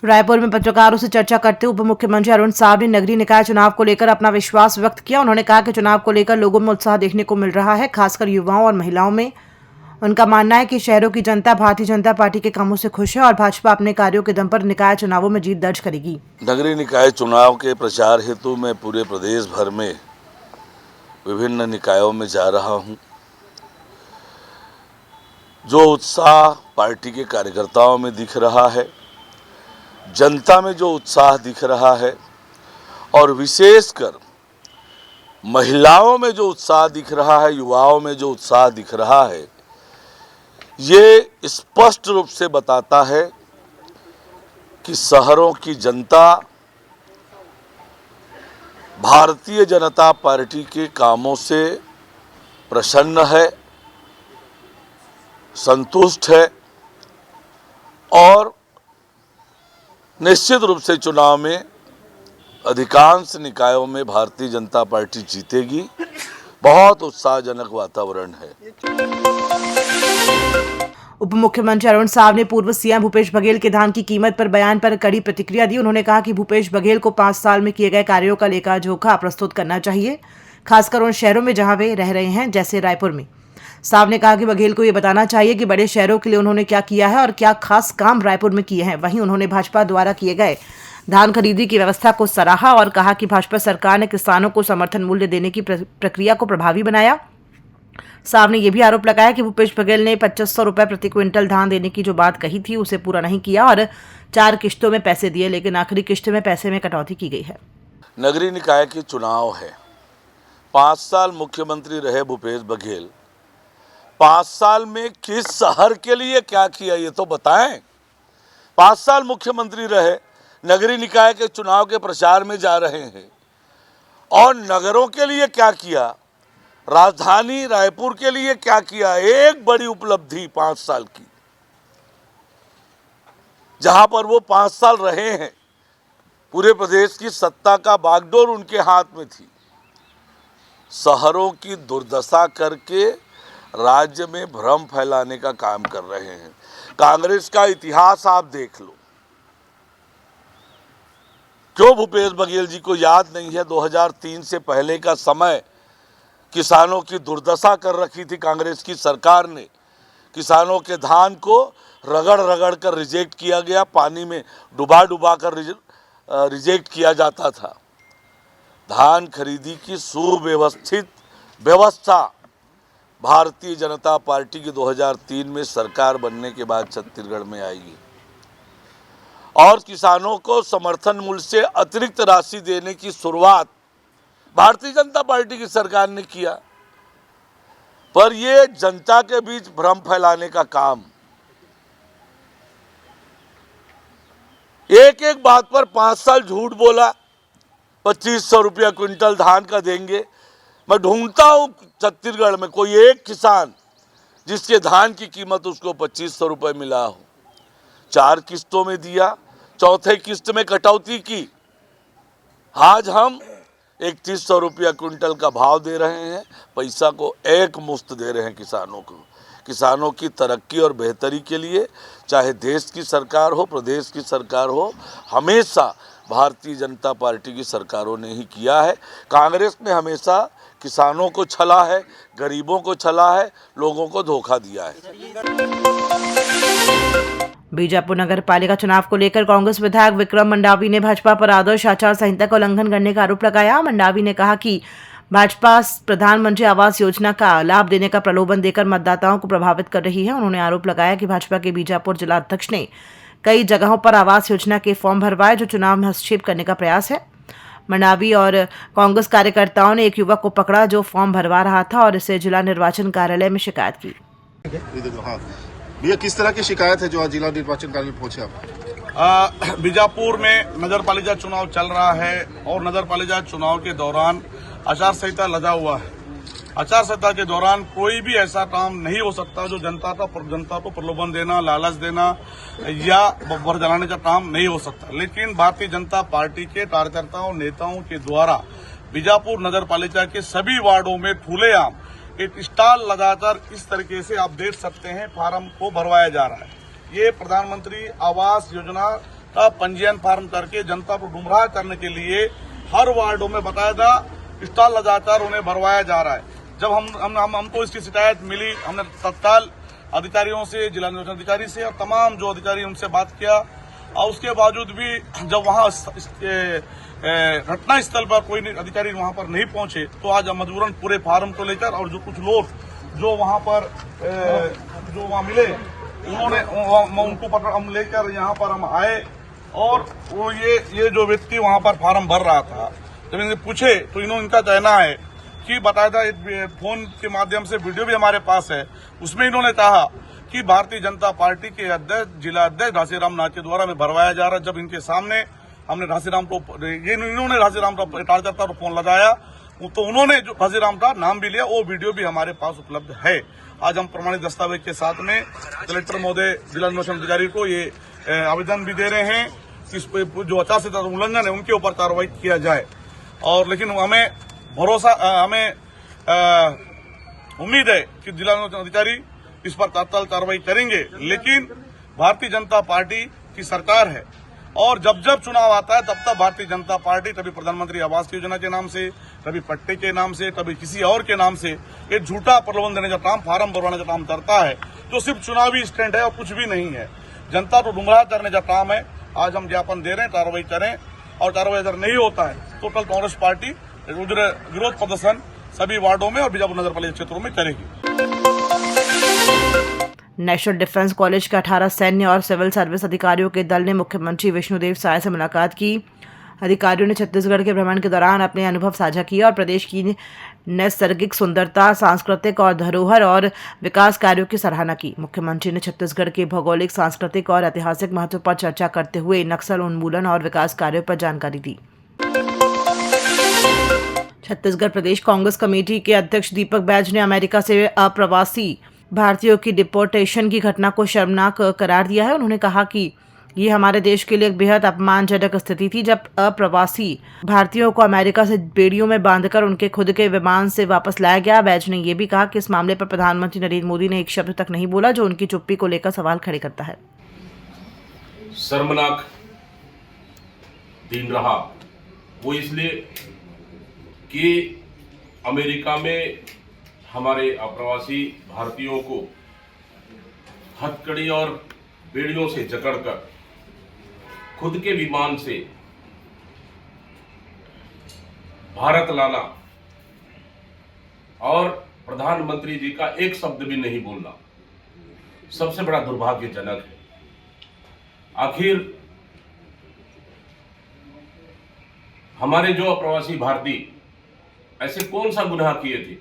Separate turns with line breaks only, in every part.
रायपुर में पत्रकारों से चर्चा करते हुए उप मुख्यमंत्री अरुण साव ने नगरीय निकाय चुनाव को लेकर अपना विश्वास व्यक्त किया। उन्होंने कहा कि चुनाव को लेकर लोगों में उत्साह देखने को मिल रहा है, खासकर युवाओं और महिलाओं में। उनका मानना है कि शहरों की जनता भारतीय जनता पार्टी के कामों से खुश है और भाजपा अपने कार्यों के दम पर निकाय चुनावों में जीत दर्ज करेगी।
नगरीय निकाय चुनाव के प्रचार हेतु मैं पूरे प्रदेश भर में विभिन्न निकायों में जा रहा हूं। जो उत्साह पार्टी के कार्यकर्ताओं में दिख रहा है, जनता में जो उत्साह दिख रहा है और विशेषकर महिलाओं में जो उत्साह दिख रहा है, युवाओं में जो उत्साह दिख रहा है, ये स्पष्ट रूप से बताता है कि शहरों की जनता भारतीय जनता पार्टी के कामों से प्रसन्न है, संतुष्ट है और निश्चित रूप से चुनाव में अधिकांश निकायों में भारतीय जनता पार्टी जीतेगी। बहुत उत्साहजनक वातावरण है।
उप मुख्यमंत्री अरुण साव ने पूर्व सीएम भूपेश बघेल के धान की कीमत पर बयान पर कड़ी प्रतिक्रिया दी। उन्होंने कहा कि भूपेश बघेल को 5 साल में किए गए कार्यों का लेखा जोखा प्रस्तुत करना चाहिए, खासकर उन शहरों में जहां वे रह रहे हैं, जैसे रायपुर में। साव ने कहा कि बघेल को ये बताना चाहिए कि बड़े शहरों के लिए उन्होंने क्या किया है और क्या खास काम रायपुर में किए हैं। वहीं उन्होंने भाजपा द्वारा किए गए धान खरीदी की व्यवस्था को सराहा और कहा कि भाजपा सरकार ने किसानों को समर्थन मूल्य देने की प्रक्रिया को प्रभावी बनाया। साव ने यह भी आरोप लगाया कि भूपेश बघेल ने 2500 रुपए प्रति क्विंटल धान देने की जो बात कही थी उसे पूरा नहीं किया और 4 किश्तों में पैसे दिए, लेकिन आखिरी किश्त में पैसे में कटौती की गई है।
नगरीय निकाय के चुनाव है। 5 साल मुख्यमंत्री रहे भूपेश बघेल। 5 साल में किस शहर के लिए क्या किया ये तो बताएं। 5 साल मुख्यमंत्री रहे, नगरीय निकाय के चुनाव के प्रचार में जा रहे हैं और नगरों के लिए क्या किया, राजधानी रायपुर के लिए क्या किया। एक बड़ी उपलब्धि 5 साल की, जहां पर वो 5 साल रहे हैं, पूरे प्रदेश की सत्ता का बागडोर उनके हाथ में थी। शहरों की दुर्दशा करके राज्य में भ्रम फैलाने का काम कर रहे हैं। कांग्रेस का इतिहास आप देख लो। क्यों भूपेश बघेल जी को याद नहीं है 2003 से पहले का समय? किसानों की दुर्दशा कर रखी थी कांग्रेस की सरकार ने। किसानों के धान को रगड़ रगड़ कर रिजेक्ट किया गया, पानी में डुबा डुबा कर रिजेक्ट किया जाता था। धान खरीदी की सुव्यवस्थित व्यवस्था भारतीय जनता पार्टी की 2003 में सरकार बनने के बाद छत्तीसगढ़ में आई और किसानों को समर्थन मूल्य से अतिरिक्त राशि देने की शुरुआत भारतीय जनता पार्टी की सरकार ने किया। पर ये जनता के बीच भ्रम फैलाने का काम, एक एक बात पर 5 साल झूठ बोला। 2500 रुपया क्विंटल धान का देंगे। मैं ढूंढता हूं छत्तीसगढ़ में कोई एक किसान जिसके धान की कीमत उसको 2500 रुपये मिला हो। 4 किस्तों में दिया, चौथे किस्त में कटौती की। आज हम 3100 रुपया क्विंटल का भाव दे रहे हैं, पैसा को एक मुश्त दे रहे हैं किसानों को। किसानों की तरक्की और बेहतरी के लिए चाहे देश की सरकार हो, प्रदेश की सरकार हो, हमेशा भारतीय जनता पार्टी की सरकारों ने ही किया है। कांग्रेस ने हमेशा किसानों को छला है, गरीबों को छला है, लोगों को धोखा दिया है।
बीजापुर नगर पालिका चुनाव को लेकर कांग्रेस विधायक विक्रम मंडावी ने भाजपा पर आदर्श आचार संहिता का उल्लंघन करने का आरोप लगाया। मंडावी ने कहा कि भाजपा प्रधानमंत्री आवास योजना का लाभ देने का प्रलोभन देकर मतदाताओं को प्रभावित कर रही है। उन्होंने आरोप लगाया कि भाजपा के बीजापुर जिला अध्यक्ष ने कई जगहों पर आवास योजना के फॉर्म भरवाए, जो चुनाव में हस्तक्षेप करने का प्रयास है। मंडावी और कांग्रेस कार्यकर्ताओं ने एक युवक को पकड़ा जो फॉर्म भरवा रहा था और इसे जिला निर्वाचन कार्यालय में शिकायत की।
भैया, किस तरह की शिकायत है जो आज जिला निर्वाचन कार्यालय पहुंचे आप?
बीजापुर में नगर पालिका चुनाव चल रहा है और नगर पालिका चुनाव के दौरान आचार संहिता लगा हुआ है। आचार संहिता के दौरान कोई भी ऐसा काम नहीं हो सकता जो जनता को प्रलोभन देना, लालच देना या बब्बर जलाने का काम नहीं हो सकता। लेकिन भारतीय जनता पार्टी के कार्यकर्ताओं, नेताओं के द्वारा बीजापुर नगर पालिका के सभी वार्डों में खुलेआम एक स्टॉल लगाकर इस तरीके से आप देख सकते हैं फार्म को भरवाया जा रहा है। ये प्रधानमंत्री आवास योजना का पंजीयन फार्म करके जनता को गुमराह करने के लिए हर वार्डों में बाकायदा स्टॉल लगाकर उन्हें भरवाया जा रहा है। जब हमको इसकी शिकायत मिली, हमने तत्काल अधिकारियों से, जिला निर्वाचन अधिकारी से और तमाम जो अधिकारी उनसे बात किया, और उसके बावजूद भी जब वहां घटना स्थल पर कोई अधिकारी वहां पर नहीं पहुंचे, तो आज हम मजबूरन पूरे फार्म को लेकर और जो कुछ लोग जो वहां पर जो वहां मिले उन्होंने उनको पकड़ हम लेकर यहाँ पर हम आए। और वो ये जो व्यक्ति वहां पर फार्म भर रहा था, जब इनसे पूछे तो इनका कहना है कि बाकायदा फोन के माध्यम से वीडियो भी हमारे पास है, उसमें इन्होंने कहा कि भारतीय जनता पार्टी के अध्यक्ष, जिला अध्यक्ष घासीराम नाथ के द्वारा में भरवाया जा रहा है। जब इनके सामने हमने घासीराम को, इन्होंने घासीराम का कार्यकर्ता को फोन लगाया तो उन्होंने जो घासीराम का नाम भी लिया, वो वीडियो भी हमारे पास उपलब्ध है। आज हम प्रमाणित दस्तावेज के साथ में कलेक्टर महोदय, जिला निर्वाचन अधिकारी को ये आवेदन भी दे रहे हैं कि इस जो आचार संहिता उल्लंघन है उनके ऊपर कार्रवाई किया जाए। और लेकिन हमें भरोसा, हमें उम्मीद है कि जिला निर्वाचन अधिकारी इस पर तत्काल कार्रवाई करेंगे। लेकिन भारतीय जनता पार्टी की सरकार है और जब जब चुनाव आता है तब तब भारतीय जनता पार्टी कभी प्रधानमंत्री आवास योजना के नाम से, कभी पट्टे के नाम से, कभी किसी और के नाम से एक झूठा प्रलोभन देने का काम, फार्म भरवाने का काम करता है, जो सिर्फ चुनावी स्टैंड है और कुछ भी नहीं है। जनता को गुमराह करने का काम है। आज हम ज्ञापन दे रहे हैं, कार्रवाई करें, और कार्रवाई अगर नहीं होता है तो कल कांग्रेस पार्टी विरोध प्रदर्शन सभी वार्डों में और बीजापुर नगर पालिका क्षेत्रों में करेगी।
नेशनल डिफेंस कॉलेज के 18 सैन्य और सिविल सर्विस अधिकारियों के दल ने मुख्यमंत्री विष्णुदेव साय से मुलाकात की। अधिकारियों ने छत्तीसगढ़ के भ्रमण के दौरान अपने अनुभव साझा किए और प्रदेश की नैसर्गिक सुंदरता, सांस्कृतिक और धरोहर और विकास कार्यों की सराहना की। मुख्यमंत्री ने छत्तीसगढ़ के भौगोलिक, सांस्कृतिक और ऐतिहासिक महत्व पर चर्चा करते हुए नक्सल उन्मूलन और विकास कार्यों पर जानकारी दी। छत्तीसगढ़ प्रदेश कांग्रेस कमेटी के अध्यक्ष दीपक बैज ने अमेरिका से अप्रवासी भारतीयों की डिपोर्टेशन की घटना को शर्मनाक करार दिया है। उन्होंने कहा कि ये हमारे देश के लिए एक बेहद अपमानजनक स्थिति थी जब अप्रवासी भारतीयों को अमेरिका से बेड़ियों में बांधकर उनके खुद के विमान से वापस लाया गया। बैज ने यह भी कहा कि इस मामले पर प्रधानमंत्री नरेंद्र मोदी ने एक शब्द तक नहीं बोला, जो उनकी चुप्पी को लेकर सवाल खड़े करता है।
शर्मनाक दिन रहा वो इसलिए कि अमेरिका में हमारे अप्रवासी भारतीयों को हथकड़ी और बेड़ियों से जकड़कर खुद के विमान से भारत लाना और प्रधानमंत्री जी का एक शब्द भी नहीं बोलना सबसे बड़ा दुर्भाग्यजनक है। आखिर हमारे जो अप्रवासी भारतीय ऐसे कौन सा गुनाह किए थे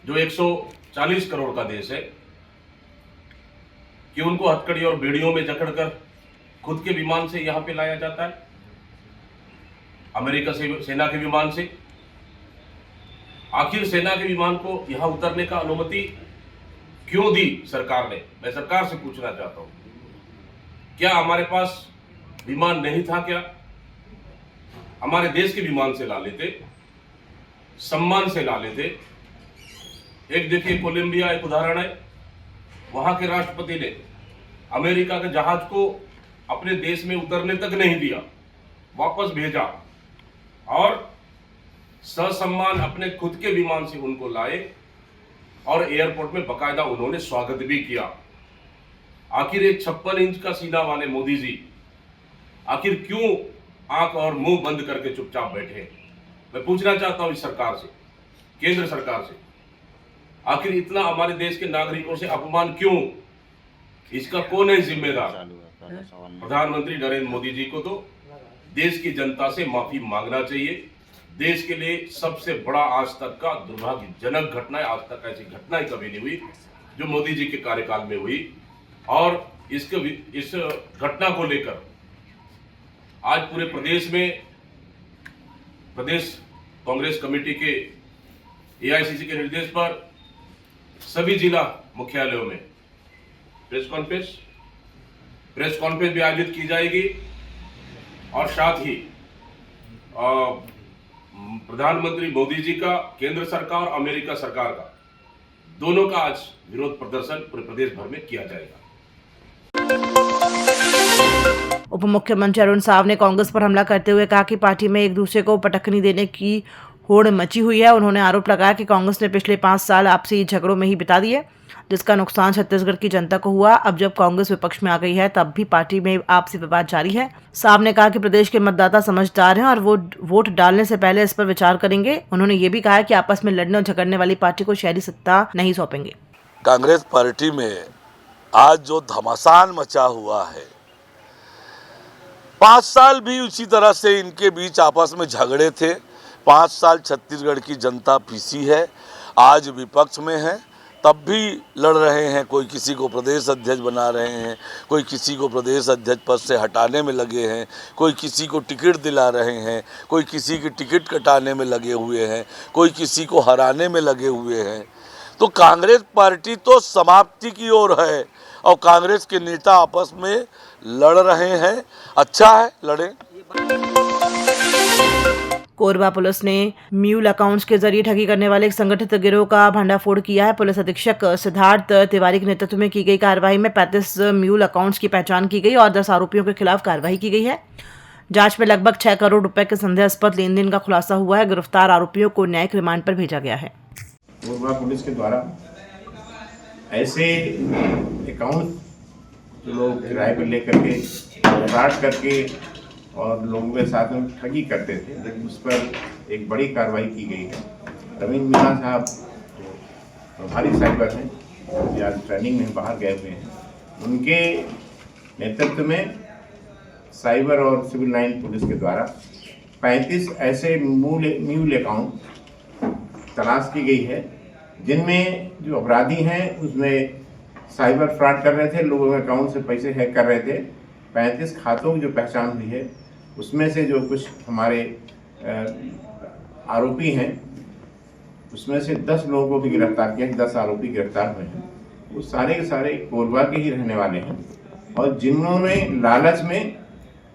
जो 140 करोड़ का देश है कि उनको हथकड़ी और बेड़ियों में जकड़कर खुद के विमान से यहां पे लाया जाता है, अमेरिका से सेना के विमान से। आखिर सेना के विमान को यहां उतरने का अनुमति क्यों दी सरकार ने? मैं सरकार से पूछना चाहता हूं, क्या हमारे पास विमान नहीं था? क्या हमारे देश के विमान से ला लेते, सम्मान से ला लेते। एक देखिए कोलंबिया एक उदाहरण है, वहां के राष्ट्रपति ने अमेरिका के जहाज को अपने देश में उतरने तक नहीं दिया, वापस भेजा और ससम्मान अपने खुद के विमान से उनको लाए और एयरपोर्ट में बकायदा उन्होंने स्वागत भी किया। आखिर एक 56 इंच का सीना वाले मोदी जी आखिर क्यों आंख और मुंह बंद करके चुपचाप बैठे? मैं पूछना चाहता हूं इस सरकार से, केंद्र सरकार से, आखिर इतना हमारे देश के नागरिकों से अपमान क्यों? इसका कौन है जिम्मेदार? प्रधानमंत्री नरेंद्र मोदी जी को तो देश की जनता से माफी मांगना चाहिए। देश के लिए सबसे बड़ा आज तक का दुर्भाग्यजनक घटना है। आज तक ऐसी घटना ही कभी नहीं हुई जो मोदी जी के कार्यकाल में हुई। और इस घटना को लेकर आज पूरे प्रदेश में प्रदेश कांग्रेस कमेटी के एआईसीसी के निर्देश पर सभी जिला मुख्यालयों में प्रेस कॉन्फ्रेंस भी आयोजित की जाएगी और साथ ही प्रधानमंत्री मोदी जी का, केंद्र सरकार, अमेरिका सरकार का, दोनों का आज विरोध प्रदर्शन पूरे प्रदेश भर में किया जाएगा।
उप मुख्यमंत्री अरुण साव ने कांग्रेस पर हमला करते हुए कहा कि पार्टी में एक दूसरे को पटखनी देने की होड़ मची हुई है। उन्होंने आरोप लगाया कि कांग्रेस ने पिछले 5 साल आपसी झगड़ों में ही बिता दिए, जिसका नुकसान छत्तीसगढ़ की जनता को हुआ। अब जब कांग्रेस विपक्ष में आ गई है तब भी पार्टी में आपसी विवाद जारी है। साव ने कहा कि प्रदेश के मतदाता समझदार हैं और वो वोट डालने से पहले इस पर विचार करेंगे। उन्होंने ये भी कहा कि आपस में लड़ने और झगड़ने वाली पार्टी को शहरी सत्ता नहीं सौंपेंगे।
कांग्रेस पार्टी में आज जो घमासान मचा हुआ है, 5 साल भी उसी तरह से इनके बीच आपस में झगड़े थे। 5 साल छत्तीसगढ़ की जनता पीसी है, आज विपक्ष में है, तब भी लड़ रहे हैं। कोई किसी को प्रदेश अध्यक्ष बना रहे हैं, कोई किसी को प्रदेश अध्यक्ष पद से हटाने में लगे हैं, कोई किसी को टिकट दिला रहे हैं, कोई किसी की टिकट कटाने में लगे हुए हैं, कोई किसी को हराने में लगे हुए हैं। तो कांग्रेस पार्टी तो समाप्ति की ओर है और कांग्रेस के नेता आपस में लड़ रहे हैं। अच्छा है, लड़ें।
कोरबा पुलिस ने म्यूल अकाउंट्स के जरिए ठगी करने वाले एक संगठित गिरोह का भंडाफोड़ किया है। पुलिस अधीक्षक सिद्धार्थ तिवारी के नेतृत्व में की गई कार्रवाई में 35 म्यूल अकाउंट्स की पहचान की गई और 10 आरोपियों के खिलाफ कार्रवाई की गई है। जांच में लगभग 6 करोड़ रुपए के संदेहास्पद लेन देन का खुलासा हुआ है। गिरफ्तार आरोपियों को न्यायिक रिमांड पर भेजा गया है।
कोरबा पुलिस के द्वारा ऐसे अकाउंट जो लोग किराए पर लेकर के फ्रॉड करके और लोगों के साथ में ठगी करते थे, लेकिन उस पर एक बड़ी कार्रवाई की गई है। रवींद्र मीणा साहब जो प्रभारी साइबर हैं, जो आज ट्रेनिंग में बाहर गए हुए हैं, उनके नेतृत्व में साइबर और सिविल लाइन पुलिस के द्वारा 35 ऐसे म्यूल अकाउंट तलाश की गई है, जिनमें जो अपराधी हैं उसमें साइबर फ्रॉड कर रहे थे, लोगों के अकाउंट से पैसे हैक कर रहे थे। 35 खातों की जो पहचान हुई है, उसमें से जो कुछ हमारे आरोपी हैं, उसमें से 10 लोगों को भी गिरफ्तार किया। 10 आरोपी गिरफ्तार हुए हैं। वो सारे के सारे कोरबा के ही रहने वाले हैं और जिन्होंने लालच में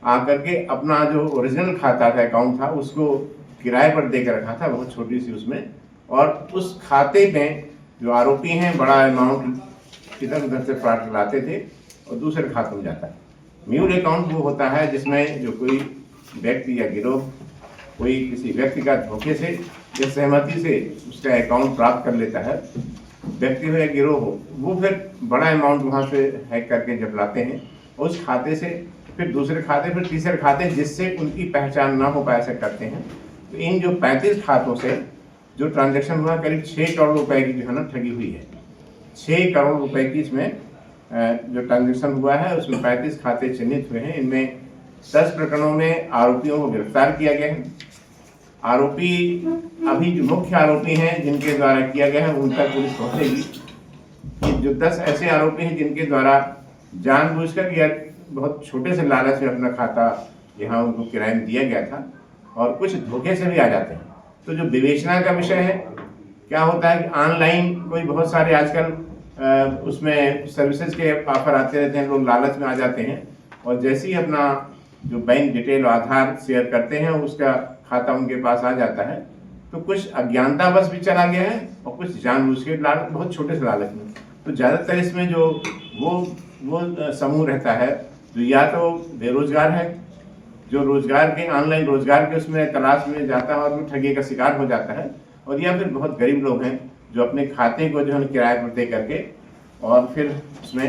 आकर के अपना जो ओरिजिनल खाता था, अकाउंट था, उसको किराए पर दे कर रखा था, बहुत छोटी सी उसमें, और उस खाते में जो आरोपी हैं बड़ा अमाउंट इधर उधर से फ्रॉड लाते थे और दूसरे खातों में जाता है। म्यूल अकाउंट वो होता है जिसमें जो कोई व्यक्ति या गिरोह कोई किसी व्यक्ति का धोखे से या सहमति से उसका अकाउंट प्राप्त कर लेता है, व्यक्ति हो या गिरोह हो, वो फिर बड़ा अमाउंट वहाँ से हैक करके जब लाते हैं, उस खाते से फिर दूसरे खाते, फिर तीसरे खाते, जिससे उनकी पहचान ना हो पाए ऐसा करते हैं। तो इन जो 35 खातों से जो ट्रांजैक्शन हुआ, करीब 6 करोड़ रुपए की जो है ना ठगी हुई है। 6 करोड़ रुपए की इसमें जो ट्रांजैक्शन हुआ है, उसमें 35 खाते चिन्हित हुए हैं। इनमें 10 प्रकरणों में आरोपियों को गिरफ्तार किया गया है। आरोपी अभी जो मुख्य आरोपी हैं जिनके द्वारा किया गया है, उन तक पुलिस पहुंचेगी। जो 10 ऐसे आरोपी हैं जिनके द्वारा जानबूझकर या बहुत छोटे से लालच में अपना खाता यहाँ उनको किराए में दिया गया था और कुछ धोखे से भी आ जाते हैं। तो जो विवेचना का विषय है, क्या होता है कि ऑनलाइन कोई बहुत सारे आजकल उसमें सर्विसेज के ऑफर आते रहते हैं, लोग लालच में आ जाते हैं और जैसे ही अपना जो बैंक डिटेल और आधार शेयर करते हैं, उसका खाता उनके पास आ जाता है। तो कुछ अज्ञानतावश भी चला गया है और कुछ जानबूझ के बहुत छोटे से लालच में। तो ज़्यादातर इसमें जो वो समूह रहता है जो या तो बेरोजगार है, जो रोजगार के ऑनलाइन रोजगार के उसमें तलाश में जाता है और वो ठगी का शिकार हो जाता है, और या फिर बहुत गरीब लोग हैं जो अपने खाते को जो है किराए पर दे करके और फिर उसमें